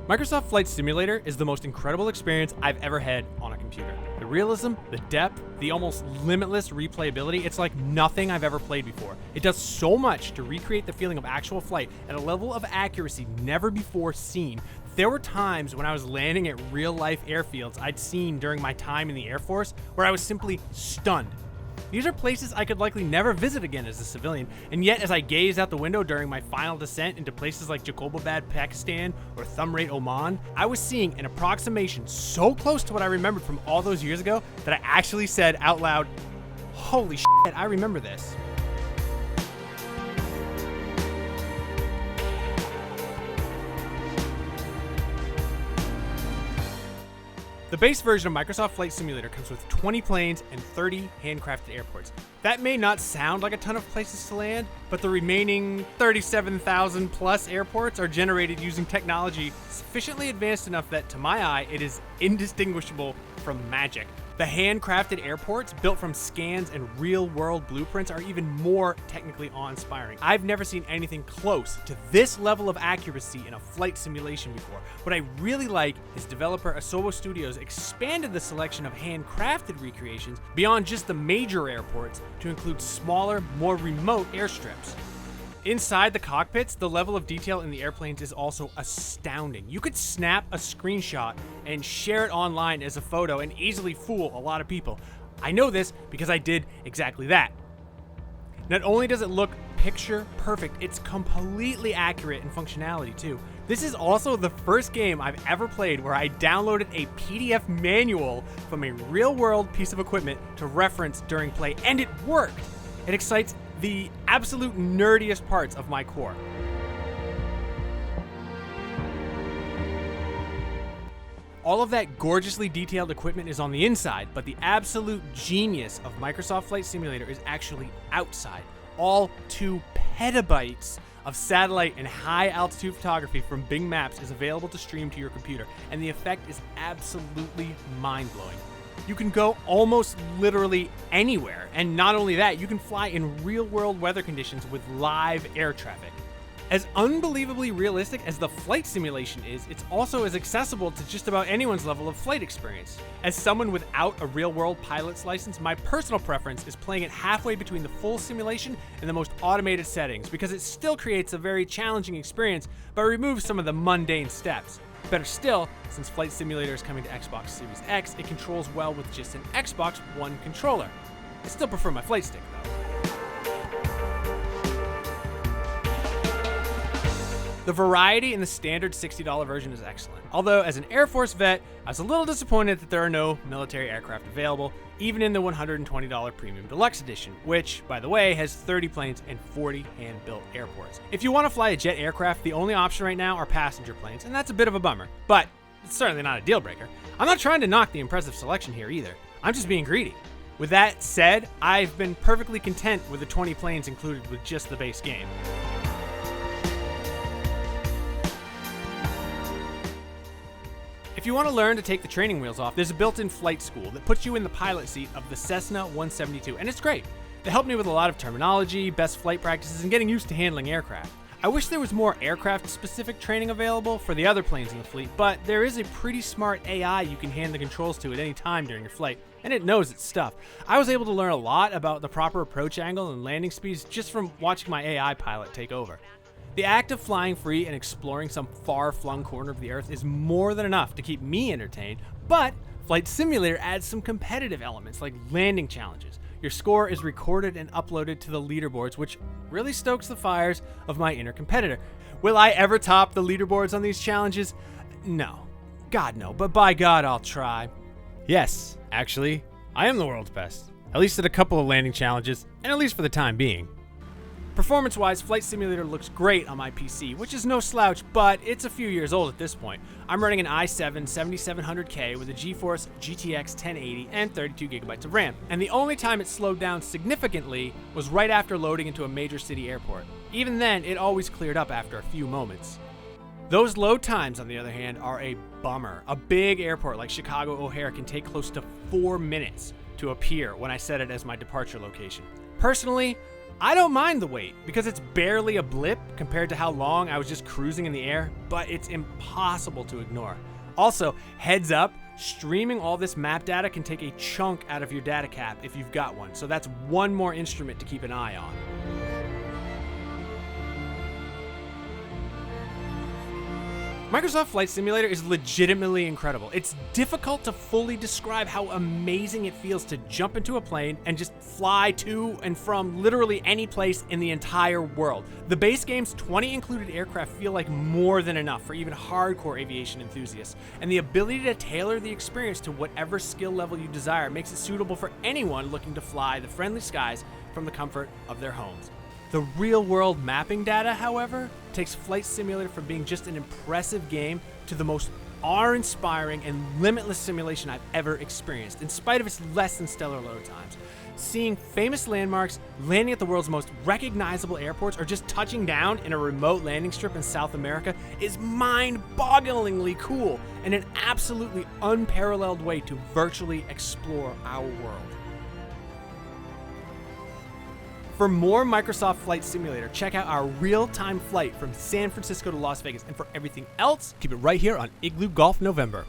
Microsoft Flight Simulator is the most incredible experience I've ever had on a computer. The realism, the depth, the almost limitless replayability, it's like nothing I've ever played before. It does so much to recreate the feeling of actual flight at a level of accuracy never before seen. There were times when I was landing at real-life airfields I'd seen during my time in the Air Force where I was simply stunned. These are places I could likely never visit again as a civilian, and yet as I gazed out the window during my final descent into places like Jacobabad, Pakistan, or Thumrait, Oman, I was seeing an approximation so close to what I remembered from all those years ago that I actually said out loud, "Holy shit, I remember this." The base version of Microsoft Flight Simulator comes with 20 planes and 30 handcrafted airports. That may not sound like a ton of places to land, but the remaining 37,000 plus airports are generated using technology sufficiently advanced enough that, to my eye, it is indistinguishable from magic. The handcrafted airports, built from scans and real-world blueprints, are even more technically awe-inspiring. I've never seen anything close to this level of accuracy in a flight simulation before. What I really like is developer Asobo Studios expanded the selection of handcrafted recreations beyond just the major airports to include smaller, more remote airstrips. Inside the cockpits, the level of detail in the airplanes is also astounding. You could snap a screenshot and share it online as a photo and easily fool a lot of people. I know this because I did exactly that. Not only does it look picture perfect, it's completely accurate in functionality too. This is also the first game I've ever played where I downloaded a PDF manual from a real-world piece of equipment to reference during play, and it worked. It excites the absolute nerdiest parts of my core. All of that gorgeously detailed equipment is on the inside, but the absolute genius of Microsoft Flight Simulator is actually outside. All 2 petabytes of satellite and high altitude photography from Bing Maps is available to stream to your computer, and the effect is absolutely mind-blowing. You can go almost literally anywhere, and not only that, you can fly in real-world weather conditions with live air traffic. As unbelievably realistic as the flight simulation is, it's also as accessible to just about anyone's level of flight experience. As someone without a real-world pilot's license, my personal preference is playing it halfway between the full simulation and the most automated settings, because it still creates a very challenging experience, but removes some of the mundane steps. Better still, since Flight Simulator is coming to Xbox Series X, it controls well with just an Xbox One controller. I still prefer my flight stick though. The variety in the standard $60 version is excellent. Although, as an Air Force vet, I was a little disappointed that there are no military aircraft available, even in the $120 Premium Deluxe Edition, which, by the way, has 30 planes and 40 hand-built airports. If you want to fly a jet aircraft, the only option right now are passenger planes, and that's a bit of a bummer, but it's certainly not a deal breaker. I'm not trying to knock the impressive selection here either. I'm just being greedy. With that said, I've been perfectly content with the 20 planes included with just the base game. If you want to learn to take the training wheels off, there's a built-in flight school that puts you in the pilot seat of the Cessna 172, and it's great. They helped me with a lot of terminology, best flight practices, and getting used to handling aircraft. I wish there was more aircraft-specific training available for the other planes in the fleet, but there is a pretty smart AI you can hand the controls to at any time during your flight, and it knows its stuff. I was able to learn a lot about the proper approach angle and landing speeds just from watching my AI pilot take over. The act of flying free and exploring some far-flung corner of the Earth is more than enough to keep me entertained, but Flight Simulator adds some competitive elements like landing challenges. Your score is recorded and uploaded to the leaderboards, which really stokes the fires of my inner competitor. Will I ever top the leaderboards on these challenges? No. God, no. But by God, I'll try. Yes, actually, I am the world's best. At least at a couple of landing challenges, and at least for the time being. Performance-wise, Flight Simulator looks great on my PC, which is no slouch, but it's a few years old at this point. I'm running an i7 7700K with a GeForce GTX 1080 and 32GB of RAM, and the only time it slowed down significantly was right after loading into a major city airport. Even then, it always cleared up after a few moments. Those load times, on the other hand, are a bummer. A big airport like Chicago O'Hare can take close to 4 minutes to appear when I set it as my departure location. Personally, I don't mind the wait because it's barely a blip compared to how long I was just cruising in the air, but it's impossible to ignore. Also, heads up, streaming all this map data can take a chunk out of your data cap if you've got one, so that's one more instrument to keep an eye on. Microsoft Flight Simulator is legitimately incredible. It's difficult to fully describe how amazing it feels to jump into a plane and just fly to and from literally any place in the entire world. The base game's 20 included aircraft feel like more than enough for even hardcore aviation enthusiasts, and the ability to tailor the experience to whatever skill level you desire makes it suitable for anyone looking to fly the friendly skies from the comfort of their homes. The real-world mapping data, however, takes Flight Simulator from being just an impressive game to the most awe-inspiring and limitless simulation I've ever experienced, in spite of its less than stellar load times. Seeing famous landmarks, landing at the world's most recognizable airports, or just touching down in a remote landing strip in South America is mind-bogglingly cool and an absolutely unparalleled way to virtually explore our world. For more Microsoft Flight Simulator, check out our real-time flight from San Francisco to Las Vegas. And for everything else, keep it right here on Igloo Golf November.